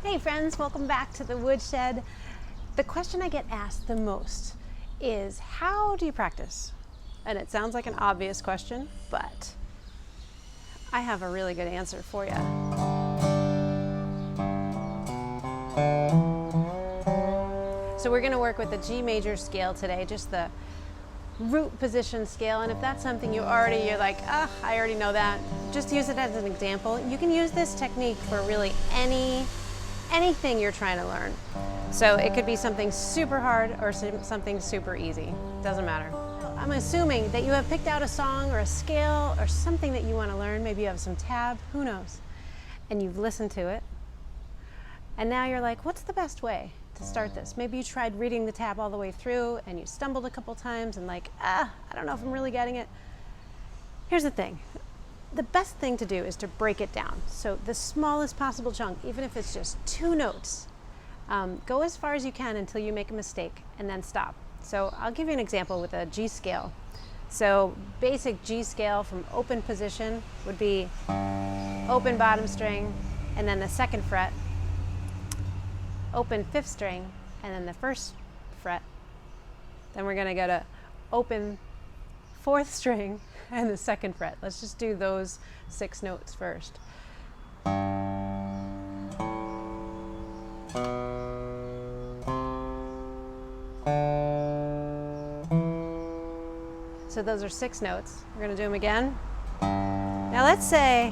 Hey friends, welcome back to the Woodshed. The question I get asked the most is, how do you practice? And it sounds like an obvious question, but I have a really good answer for you. So we're going to work with the G major scale today, just the root position scale. And if that's something you're like, I already know that, just use it as an example. You can use this technique for really anything you're trying to learn. So it could be something super hard or something super easy. Doesn't matter. I'm assuming that you have picked out a song or a scale or something that you want to learn. Maybe you have some tab, who knows? And you've listened to it. And now you're like, what's the best way to start this? Maybe you tried reading the tab all the way through and you stumbled a couple times and like, I don't know if I'm really getting it. Here's the thing. The best thing to do is to break it down. So the smallest possible chunk, even if it's just 2 notes, go as far as you can until you make a mistake and then stop. So I'll give you an example with a G scale. So basic G scale from open position would be open bottom string and then the 2nd fret, open 5th string and then the 1st fret. Then we're going to go to open 4th string and the 2nd fret. Let's just do those 6 notes first. So those are 6 notes. We're going to do them again. Now let's say,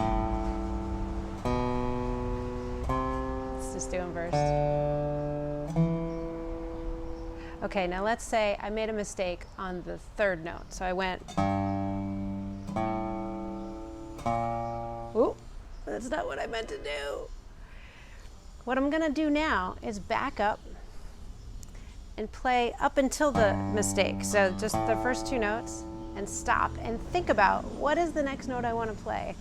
let's just do them first. Okay, now let's say I made a mistake on the 3rd note. So I went, ooh, that's not what I meant to do. What I'm gonna do now is back up and play up until the mistake. So just the first 2 notes and stop and think about, what is the next note I wanna play?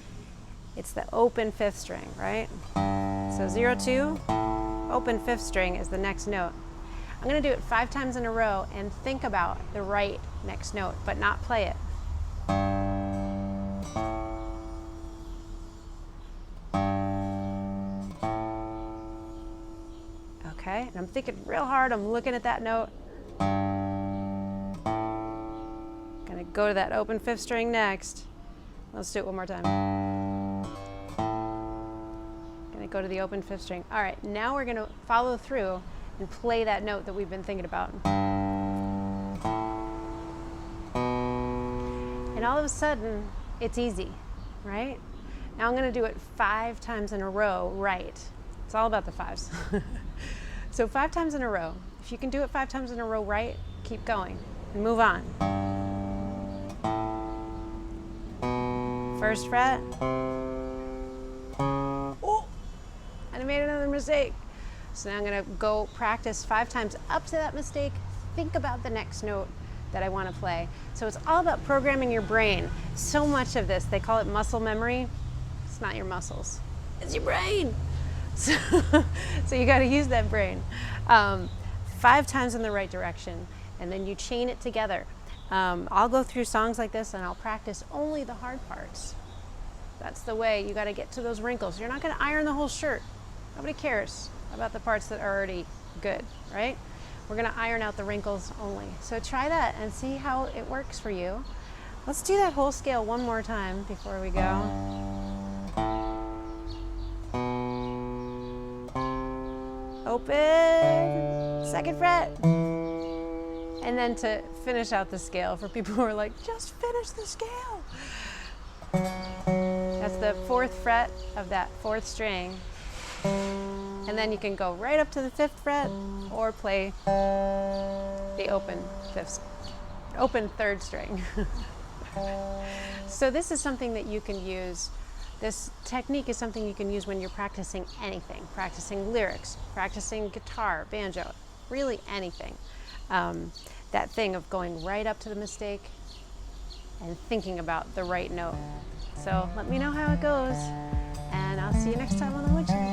It's the open 5th string, right? So 0, 2, open 5th string is the next note. I'm going to do it 5 times in a row and think about the right next note, but not play it. Okay, and I'm thinking real hard, I'm looking at that note. Going to go to that open 5th string next. Let's do it one more time. Going to go to the open 5th string. All right, now we're going to follow through and play that note that we've been thinking about. And all of a sudden, it's easy, right? Now I'm going to do it 5 times in a row, right? It's all about the 5s. So 5 times in a row. If you can do it 5 times in a row right, keep going and move on. 1st fret. Oh, and I made another mistake. So now I'm going to go practice 5 times up to that mistake, think about the next note that I want to play. So it's all about programming your brain. So much of this, they call it muscle memory. It's not your muscles, it's your brain. So you got to use that brain. 5 times in the right direction, and then you chain it together. I'll go through songs like this and I'll practice only the hard parts. That's the way. You got to get to those wrinkles. You're not going to iron the whole shirt. Nobody cares about the parts that are already good, right? We're gonna iron out the wrinkles only. So try that and see how it works for you. Let's do that whole scale one more time before we go. Open, 2nd fret. And then to finish out the scale, for people who are like, just finish the scale. That's the 4th fret of that 4th string. And then you can go right up to the 5th fret or play the open 3rd string. So this is something that you can use. This technique is something you can use when you're practicing anything, practicing lyrics, practicing guitar, banjo, really anything. That thing of going right up to the mistake and thinking about the right note. So let me know how it goes, and I'll see you next time on the Woodshed.